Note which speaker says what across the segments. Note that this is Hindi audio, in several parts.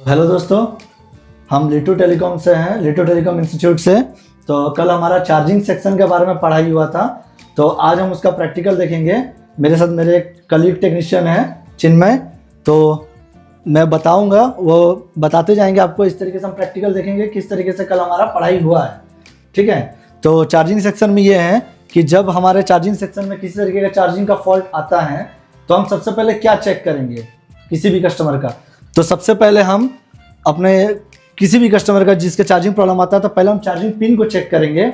Speaker 1: हेलो दोस्तों, हम लिटू टेलीकॉम से हैं, लिटू टेलीकॉम इंस्टीट्यूट से। तो कल हमारा चार्जिंग सेक्शन के बारे में पढ़ाई हुआ था, तो आज हम उसका प्रैक्टिकल देखेंगे। मेरे साथ मेरे एक कलीग टेक्नीशियन है चिन्मय, तो मैं बताऊंगा, वो बताते जाएंगे आपको। इस तरीके से हम प्रैक्टिकल देखेंगे किस तरीके से कल हमारा पढ़ाई हुआ है। ठीक है, तो चार्जिंग सेक्शन में ये है कि जब हमारे चार्जिंग सेक्शन में किसी तरीके का चार्जिंग का फॉल्ट आता है तो हम सबसे पहले क्या चेक करेंगे किसी भी कस्टमर का। तो सबसे पहले हम अपने किसी भी कस्टमर का जिसके चार्जिंग प्रॉब्लम आता है तो पहले हम चार्जिंग पिन को चेक करेंगे।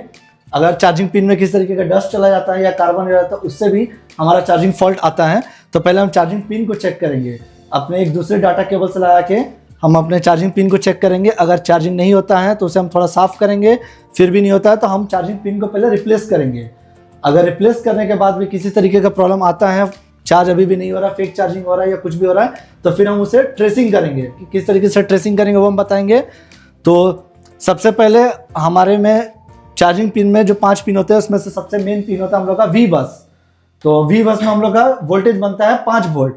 Speaker 1: अगर चार्जिंग पिन में किसी तरीके का डस्ट चला जाता है या कार्बन हो जाता है, उससे भी हमारा चार्जिंग फॉल्ट आता है। तो पहले हम चार्जिंग पिन को चेक करेंगे, अपने एक दूसरे डाटा केबल से लगा के हम अपने चार्जिंग पिन को चेक करेंगे। अगर चार्जिंग नहीं होता है तो उसे हम थोड़ा साफ करेंगे, फिर भी नहीं होता है तो हम चार्जिंग पिन को पहले रिप्लेस करेंगे। अगर रिप्लेस करने के बाद भी किसी तरीके का प्रॉब्लम आता है, चार्ज अभी भी नहीं हो रहा, फेक चार्जिंग हो रहा है या कुछ भी हो रहा है, तो फिर हम उसे ट्रेसिंग करेंगे। कि किस तरीके से ट्रेसिंग करेंगे वो हम बताएंगे। तो सबसे पहले हमारे में चार्जिंग पिन में जो 5 पिन होते हैं उसमें से सबसे मेन पिन होता है हम लोग का वी बस। तो वी बस में हम लोग का वोल्टेज बनता है 5 वोल्ट।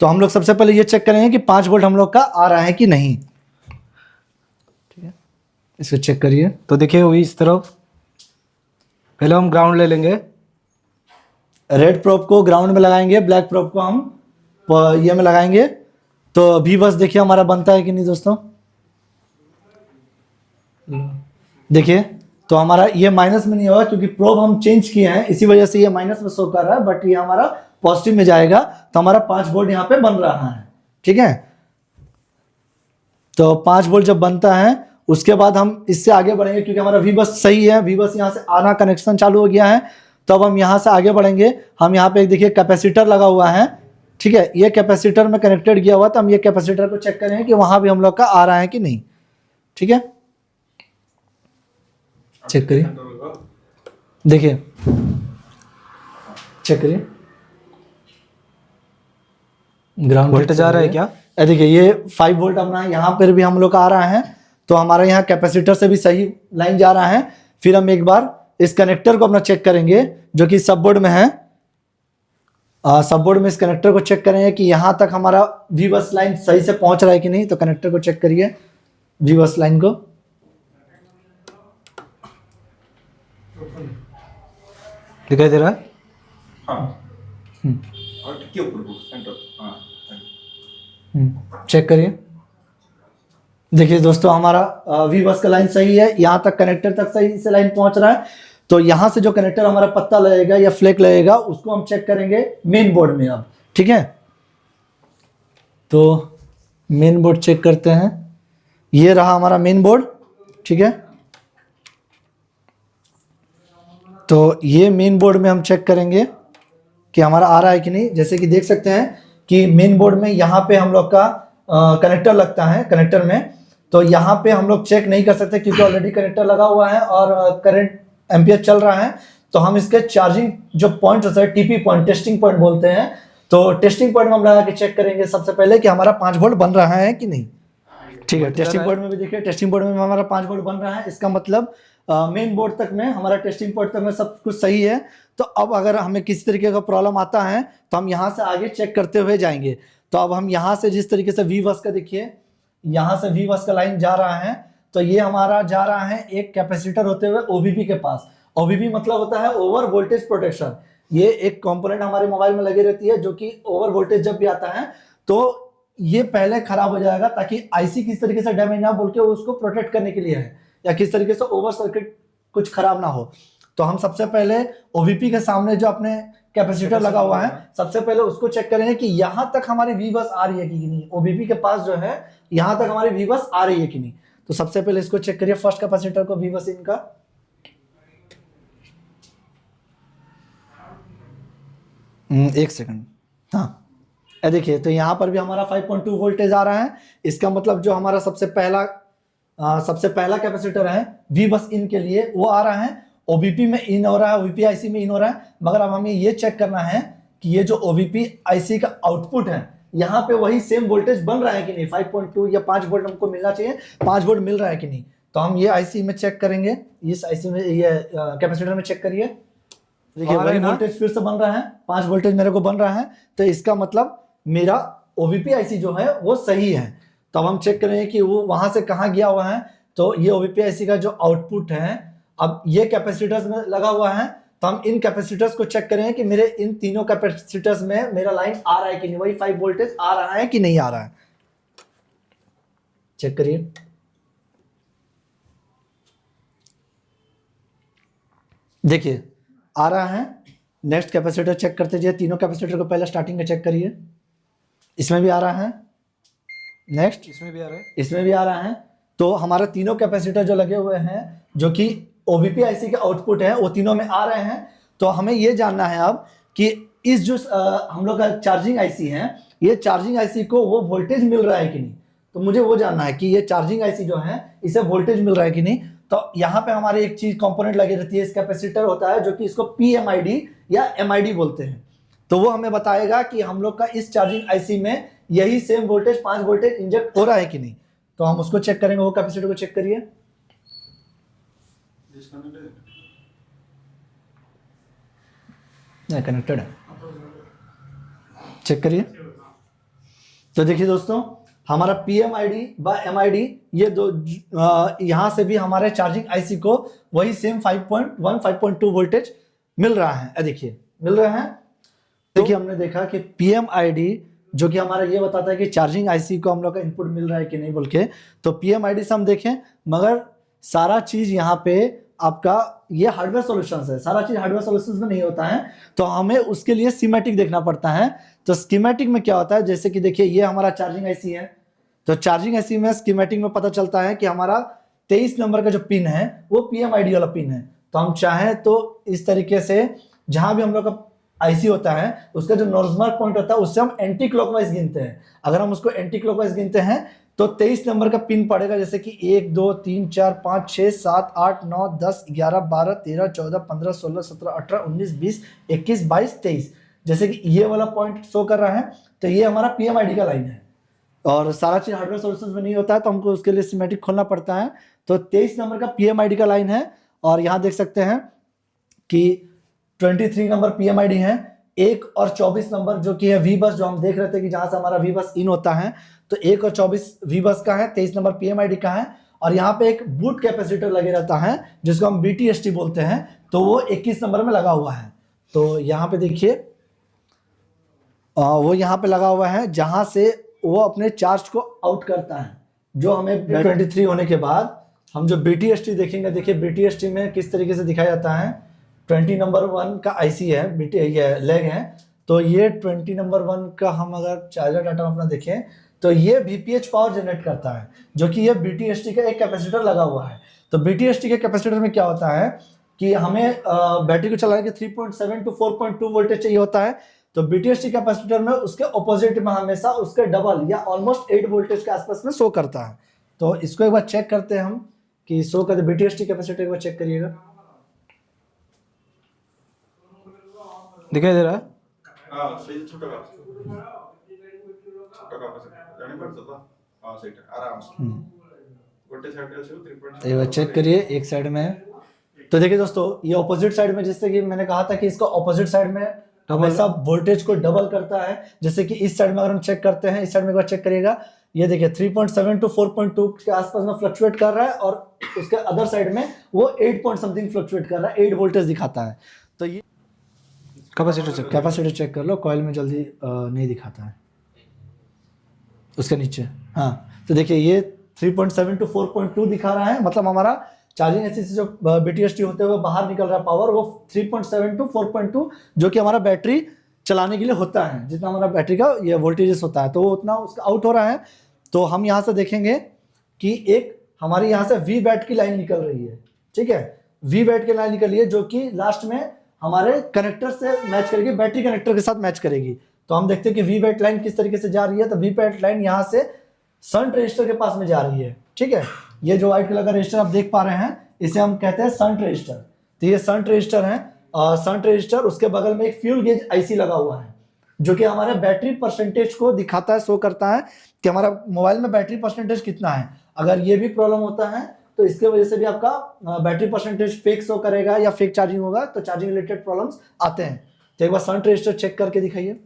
Speaker 1: तो हम लोग सबसे पहले ये चेक करेंगे कि 5 वोल्ट हम लोग का आ रहा है कि नहीं। ठीक है, इसको चेक करिए।
Speaker 2: तो देखिए वही इस तरफ पहले हम ग्राउंड ले लेंगे।
Speaker 1: रेड प्रोब को ग्राउंड में लगाएंगे, ब्लैक प्रोब को हम ये में लगाएंगे। तो वी बस देखिए हमारा बनता है कि नहीं दोस्तों। देखिए तो हमारा ये माइनस में नहीं होगा क्योंकि प्रोब हम चेंज किए हैं, इसी वजह से ये माइनस में शो कर रहा है, बट ये हमारा पॉजिटिव में जाएगा। तो हमारा 5 वोल्ट यहाँ पे बन रहा है। ठीक है, तो 5 वोल्ट जब बनता है उसके बाद हम इससे आगे बढ़ेंगे क्योंकि हमारा वी बस सही है, वी बस यहाँ से आना कनेक्शन चालू हो गया है। तो अब हम यहाँ से आगे बढ़ेंगे। हम यहाँ पे देखिए कैपेसिटर लगा हुआ है। ठीक है, ये कैपेसिटर में कनेक्टेड किया हुआ, तो हम ये कैपेसिटर को चेक करेंगे कि वहां भी हम लोग का आ रहा है कि नहीं। ठीक है, चेक करिए, देखिए चेक करिए ग्राउंड
Speaker 2: वोल्टेज जा रहा है क्या?
Speaker 1: देखिए ये 5 वोल्ट अपना यहाँ पर भी हम लोग का आ रहा है। तो हमारा यहाँ कैपेसिटर से भी सही लाइन जा रहा है। फिर हम एक बार इस कनेक्टर को अपना चेक करेंगे जो कि सब बोर्ड में है। सब बोर्ड में इस कनेक्टर को चेक करेंगे कि यहाँ तक हमारा वी बस लाइन सही से पहुंच रहा है कि नहीं। तो कनेक्टर को चेक करिए, वी बस लाइन को।
Speaker 2: दिखाई दे रहा है?
Speaker 1: चेक करिए, देखिए दोस्तों हमारा वी बस का लाइन सही है, यहाँ तक कनेक्टर तक सही से लाइन पहुंच रहा है। तो यहाँ से जो कनेक्टर हमारा पत्ता लगेगा या फ्लेक लगेगा उसको हम चेक करेंगे मेन बोर्ड में अब। ठीक है, तो मेन बोर्ड चेक करते हैं। ये रहा हमारा मेन बोर्ड। ठीक है, तो ये मेन बोर्ड में हम चेक करेंगे कि हमारा आ रहा है कि नहीं। जैसे कि देख सकते हैं कि मेन बोर्ड में यहाँ पे हम लोग का कनेक्टर लगता है। कनेक्टर में तो यहाँ पे हम लोग चेक नहीं कर सकते क्योंकि ऑलरेडी कनेक्टर लगा हुआ है और करंट एम्पियर चल रहा है। तो हम इसके चार्जिंग जो पॉइंट होता है, टीपी पॉइंट, टेस्टिंग पॉइंट बोलते हैं। तो टेस्टिंग पॉइंट में हम लगा के चेक करेंगे सबसे पहले कि हमारा 5 वोल्ट बन रहा है कि नहीं। ठीक है, टेस्टिंग पॉइंट में भी देखिए, टेस्टिंग पॉइंट में हमारा 5 वोल्ट बन रहा है। इसका मतलब मेन बोर्ड तक में, हमारा टेस्टिंग पॉइंट तक में सब कुछ सही है। तो अब अगर हमें किसी तरीके का प्रॉब्लम आता है तो हम यहाँ से आगे चेक करते हुए जाएंगे। तो अब हम यहाँ से जिस तरीके से वी बस का देखिए, यहाँ से वी बस का लाइन जा रहा है। तो ये हमारा जा रहा है एक कैपेसिटर होते हुए ओबीपी के पास। ओबीपी मतलब होता है ओवर वोल्टेज प्रोटेक्शन। ये एक कंपोनेंट हमारे मोबाइल में लगी रहती है जो कि ओवर वोल्टेज जब भी आता है तो ये पहले खराब हो जाएगा ताकि आईसी किस तरीके से डैमेज ना बोल के उसको प्रोटेक्ट करने के लिए है, या किस तरीके से ओवर सर्किट कुछ खराब ना हो। तो हम सबसे पहले ओवीपी के सामने जो अपने कैपेसिटर लगा हुआ है सबसे पहले उसको चेक करेंगे कि यहां तक हमारी वी बस आ रही है कि नहीं। ओवीपी के पास जो है यहां तक हमारी वी बस आ रही है कि नहीं। तो सबसे पहले इसको चेक करिए, फर्स्ट कैपेसिटर को, वी बस इनका। एक सेकंड, हाँ देखिए तो यहाँ पर भी हमारा 5.2 वोल्टेज आ रहा है। इसका मतलब जो हमारा सबसे पहला कैपेसिटर है वी बस इन के लिए वो आ रहा है, ओबीपी में इन हो रहा है, ओबीपी आईसी में इन हो रहा है। मगर अब हमें ये चेक करना है कि ये जो ओबीपी आईसी का आउटपुट है यहाँ पे वही सेम वोल्टेज बन रहा है कि नहीं। 5.2 या 5 वोल्ट हमको मिलना चाहिए, 5 वोल्ट मिल रहा है कि नहीं। तो हम ये आईसी में चेक करेंगे, इस आईसी में, ये कैपेसिटर में चेक करिए। देखिए वही वोल्टेज फिर से बन रहा है, 5 वोल्टेज मेरे को बन रहा है। तो इसका मतलब मेरा ओवीपी आईसी जो है वो सही है। तो अब हम चेक करेंगे कि वो वहां से कहाँ गया हुआ है। तो ये ओवीपी आईसी का जो आउटपुट है, अब ये कैपेसिटर्स में लगा हुआ है, तो हम इन कैपेसिटर्स को चेक करेंगे कि मेरे इन तीनों कैपेसिटर्स में मेरा लाइन आ रहा है कि नहीं, वही 5 वोल्टेज आ रहा है कि नहीं आ रहा है। चेक करिए, देखिए आ रहा है। नेक्स्ट कैपेसिटर चेक करते जाइए, तीनों कैपेसिटर को पहले स्टार्टिंग में चेक करिए, इसमें भी आ रहा है, नेक्स्ट
Speaker 2: इसमें भी आ रहा है,
Speaker 1: इसमें भी आ रहा है। तो हमारे तीनों कैपेसिटर जो लगे हुए हैं, जो कि ओवीपी आईसी के आउटपुट है, वो तीनों में आ रहे हैं। तो हमें ये जानना है अब कि इस जो हम लोग का चार्जिंग आईसी है, ये चार्जिंग आईसी को वो वोल्टेज मिल रहा है कि नहीं। तो मुझे वो जानना है कि ये चार्जिंग आईसी जो है इसे वोल्टेज मिल रहा है कि नहीं। तो यहाँ पे हमारी एक चीज कंपोनेंट लगी रहती है, इस कैपेसिटर होता है जो कि इसको पीएमआईडी या एमआईडी बोलते हैं। तो वो हमें बताएगा कि हम लोग का इस चार्जिंग आईसी में यही सेम वोल्टेज 5 वोल्टेज इंजेक्ट हो रहा है कि नहीं। तो हम उसको चेक करेंगे, वो कैपेसिटर को चेक करिए, नहीं कनेक्टेड है, चेक करिए। तो देखिए दोस्तों, हमारा पीएमआईडी व एमआईडी ये दो यहां से भी हमारे चार्जिंग आईसी को वही सेम 5.1 5.2 वोल्टेज मिल रहा है। देखिए मिल रहा है। देखिए हमने देखा कि पीएमआईडी जो कि हमारा ये बताता है कि चार्जिंग आईसी को हम लोग का इनपुट मिल रहा है कि नहीं बोल के। तो पीएमआईडी से हम देखें, मगर सारा चीज यहाँ पे आपका ये हार्डवेयर सॉल्यूशंस है, सारा चीज हार्डवेयर सॉल्यूशंस में नहीं होता है। तो हमें उसके लिए स्कीमेटिक देखना पड़ता है। तो स्कीमेटिक में क्या होता है, जैसे कि देखिए ये हमारा चार्जिंग आईसी है, तो चार्जिंग आईसी में स्कीमेटिक में पता चलता है कि हमारा 23 नंबर का जो पिन है वो पीएमआईडी वाला पिन है। तो हम चाहें तो इस तरीके से जहां भी हम लोग का आईसी होता है उसका जो नॉर्मल पॉइंट होता है उससे हम एंटी क्लॉकवाइज गिनते हैं। अगर हम उसको एंटी क्लॉकवाइज गिनते हैं तो 23 नंबर का पिन पड़ेगा, जैसे कि 1 2 3 4 5 6 7 8 9 10 11 12 13 14 15 16 17 18 19 20 21 22 23, जैसे कि ये वाला पॉइंट शो कर रहा है। तो ये हमारा पीएमआईडी का लाइन है और सारा चीज हार्डवेयर सॉल्यूशंस में नहीं होता है, तो हमको उसके लिए सिमेटिक खोलना पड़ता है। तो 23 नंबर का पीएमआईडी का लाइन है और यहाँ देख सकते हैं कि 23 नंबर पीएमआईडी है। 1 और 24 नंबर जो कि है वी बस, जो हम देख रहे थे कि जहां से हमारा वी बस इन होता है, तो 1 और 24 वी बस का है, 23 नंबर पीएमआईडी का है। और यहाँ पे एक बूट कैपेसिटर लगे रहता है जिसको हम बीटीएसटी बोलते हैं, तो वो 21 नंबर में लगा हुआ है। तो यहाँ पे देखिए वो यहाँ पे लगा हुआ है जहां से वो अपने चार्ज को आउट करता है। जो हमें 23 होने के बाद हम जो बीटीएसटी देखेंगे, देखिए बीटीएसटी में किस तरीके से दिखाया जाता है। 20 नंबर 1 का आईसी है, ये लेग है। तो ये 20 नंबर 1 का हम अगर चार्जर डाटा अपना देखें तो ये VPH पावर जनरेट करता है, जो कि ये बीटीएसटी का एक कैपेसिटर लगा हुआ है। तो बीटीएसटी के कैपेसिटर में क्या होता है कि हमें बैटरी को चलाने के 3.7 to 4.2 वोल्टेज चाहिए होता है। तो बीटीएसटी कैपेसिटर में उसके ऑपोजिट में हमेशा उसके डबल या ऑलमोस्ट 8 वोल्टेज के आसपास में शो करता है। तो इसको एक बार चेक करते हैं हम कि शो करते, बीटीएसटी कैपेसिटर एक बार चेक करिएगा,
Speaker 2: दिखाई दे रहा है।
Speaker 1: एक बार चेक करिए, एक साइड में है। तो देखिए दोस्तों, ये ऑपोजिट साइड में, जैसे कि मैंने कहा था कि इसका ऑपोजिट साइड में हमेशा वोल्टेज को डबल करता है। जैसे कि इस साइड में अगर हम चेक करते हैं, इस साइड में एक बार चेक करिएगा, ये देखिए 3.7 to 4.2 के आसपास में फ्लक्चुएट कर रहा है और उसके अदर साइड में वो 8 पॉइंट समथिंग फ्लक्चुएट कर रहा है, 8 वोल्टेज दिखाता है। तो ये कैपेसिटर चेक कर लो, कॉइल में जल्दी नहीं दिखाता है, उसके नीचे। हाँ, तो देखिए ये 3.7 to 4.2 दिखा रहा है, मतलब हमारा चार्जिंग एसी से जो बीटीएसटी होते हुए बाहर निकल रहा है पावर, वो 3.7 to 4.2 जो कि हमारा बैटरी चलाने के लिए होता है। जितना हमारा बैटरी का ये वोल्टेजेस होता है तो वो उतना उसका आउट हो रहा है। तो हम यहाँ से देखेंगे कि एक हमारी यहाँ से वी बैट की लाइन निकल रही है, ठीक है, वी बैट की लाइन निकल रही है जो कि लास्ट में हमारे कनेक्टर से मैच करेगी, बैटरी कनेक्टर के साथ मैच करेगी। तो हम देखते हैं कि वी बैट लाइन किस तरीके से जा रही है। तो वी बैट लाइन यहाँ से शंट रजिस्टर के पास में जा रही है, ठीक है। ये जो व्हाइट कलर का रजिस्टर आप देख पा रहे हैं, इसे हम कहते हैं शंट रजिस्टर। तो ये शंट रजिस्टर है, शंट रजिस्टर, उसके बगल में एक फ्यूल गेज आईसी लगा हुआ है जो कि हमारे बैटरी परसेंटेज को दिखाता है, शो करता है कि हमारा मोबाइल में बैटरी परसेंटेज कितना है। अगर ये भी प्रॉब्लम होता है तो इसके वजह से भी आपका बैटरी परसेंटेज फेक शो करेगा या फेक चार्जिंग होगा, तो चार्जिंग रिलेटेड प्रॉब्लम्स आते हैं। तो एक बार शंट रजिस्टर चेक करके दिखाइए।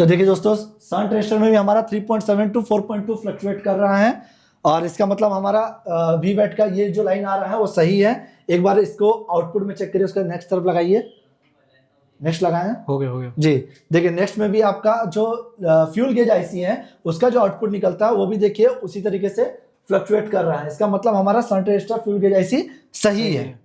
Speaker 1: तो देखिए दोस्तों, शंट रेजिस्टर में भी हमारा 3.7 टू 4.2 फ्लक्चुएट कर रहा है, और इसका मतलब हमारा वी बैट का ये जो लाइन आ रहा है वो सही है। एक बार इसको आउटपुट में चेक करिए, उसका नेक्स्ट तरफ लगाइए, नेक्स्ट लगाएं,
Speaker 2: हो गया
Speaker 1: जी। देखिए नेक्स्ट में भी आपका जो फ्यूल गेज आईसी है उसका जो आउटपुट निकलता है वो भी देखिए उसी तरीके से फ्लक्चुएट कर रहा है। इसका मतलब हमारा shunt resistor fuel gauge IC सही है,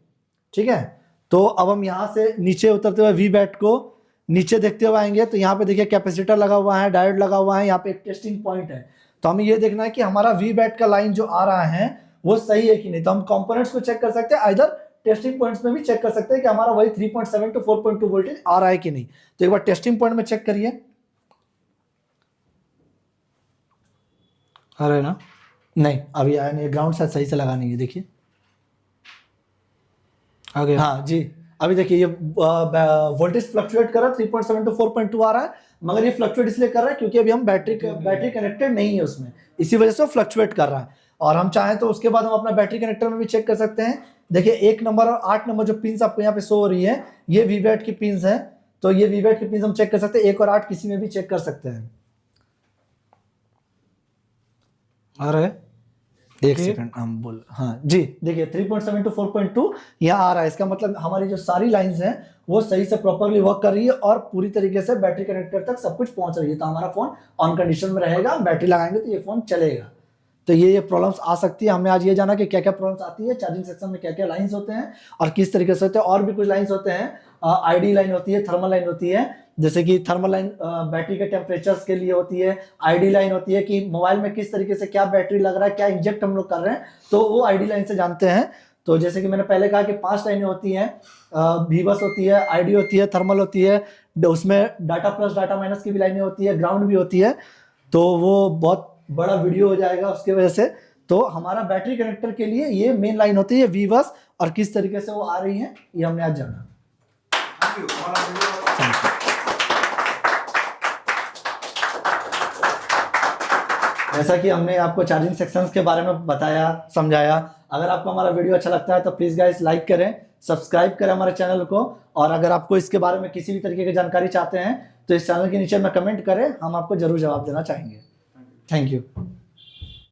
Speaker 1: ठीक है। तो अब हम यहाँ से नीचे उतरते हुए वी बैट को नीचे देखते हुए आएंगे, तो यहाँ पे देखिए कैपेसिटर लगा हुआ है, डायोड लगा हुआ है, यहाँ पे एक टेस्टिंग पॉइंट है। तो हमें ये देखना है कि हमारा वी बैट का लाइन जो आ रहा है वो सही है कि नहीं। तो हम कंपोनेंट्स को चेक कर सकते हैं, इधर टेस्टिंग पॉइंट्स में भी चेक कर सकते हैं कि हमारा वही 3.7 टू 4.2 वोल्टेज आ रहा है कि नहीं। तो एक बार टेस्टिंग पॉइंट में चेक करिए,
Speaker 2: आ रहा है ना?
Speaker 1: नहीं अभी आया नहीं, ग्राउंड शायद सही से लगा नहीं है, देखिए
Speaker 2: आ गया।
Speaker 1: हाँ जी, अभी देखिए ये वोल्टेज फ्लक्चुएट कर रहा है, 3.7 टू 4.2 आ रहा है, मगर ये फ्लक्चुएट इसलिए कर रहा है क्योंकि अभी हम बैटरी कनेक्टेड नहीं है उसमें, इसी वजह से फ्लक्चुएट कर रहा है। और हम चाहें तो उसके बाद हम अपना बैटरी कनेक्टर में भी चेक कर सकते हैं। देखिए 1 नंबर और 8 नंबर जो पिन्स आपको यहाँ पे शो हो रही है ये वी बैट की पिन्स है, तो ये वी बैट की पिन्स हम चेक कर सकते हैं, 1 और 8 किसी में भी चेक कर सकते हैं।
Speaker 2: आ रहा है,
Speaker 1: एक सेकंड हम बोल, हाँ जी देखिए 3.7 टू 4.2 यहाँ आ रहा है। इसका मतलब हमारी जो सारी लाइंस हैं वो सही से प्रॉपरली वर्क कर रही है और पूरी तरीके से बैटरी कनेक्टर तक सब कुछ पहुंच रही है। तो हमारा फोन ऑन कंडीशन में रहेगा, बैटरी लगाएंगे तो ये फोन चलेगा। तो ये प्रॉब्लम्स आ सकती है। हमने आज ये जाना कि क्या क्या प्रॉब्लम्स आती है, चार्जिंग सेक्शन में क्या क्या लाइंस होते हैं और किस तरीके से होते हैं। और भी कुछ लाइंस होते हैं, आईडी लाइन होती है, थर्मल लाइन होती है, जैसे कि थर्मल लाइन बैटरी के टेम्परेचर्स के लिए होती है, आईडी लाइन होती है कि मोबाइल में किस तरीके से क्या बैटरी लग रहा है, क्या इंजेक्ट हम लोग कर रहे हैं, तो वो आईडी लाइन से जानते हैं। तो जैसे कि मैंने पहले कहा कि 5 लाइनें होती हैं, वीबस होती है, आईडी होती है, थर्मल होती है, उसमें डाटा प्लस डाटा माइनस की भी लाइनें होती है, ग्राउंड भी होती है। तो वो बहुत बड़ा वीडियो हो जाएगा उसके वजह से। तो हमारा बैटरी कनेक्टर के लिए ये मेन लाइन होती है वीबस, और किस तरीके से वो आ रही है ये हमने आज जाना। जैसा कि हमने आपको चार्जिंग सेक्शंस के बारे में बताया, समझाया। अगर आपको हमारा वीडियो अच्छा लगता है तो प्लीज़ गाइस लाइक करें, सब्सक्राइब करें हमारे चैनल को, और अगर आपको इसके बारे में किसी भी तरीके की जानकारी चाहते हैं तो इस चैनल के नीचे में कमेंट करें, हम आपको जरूर जवाब देना चाहेंगे। Thank you.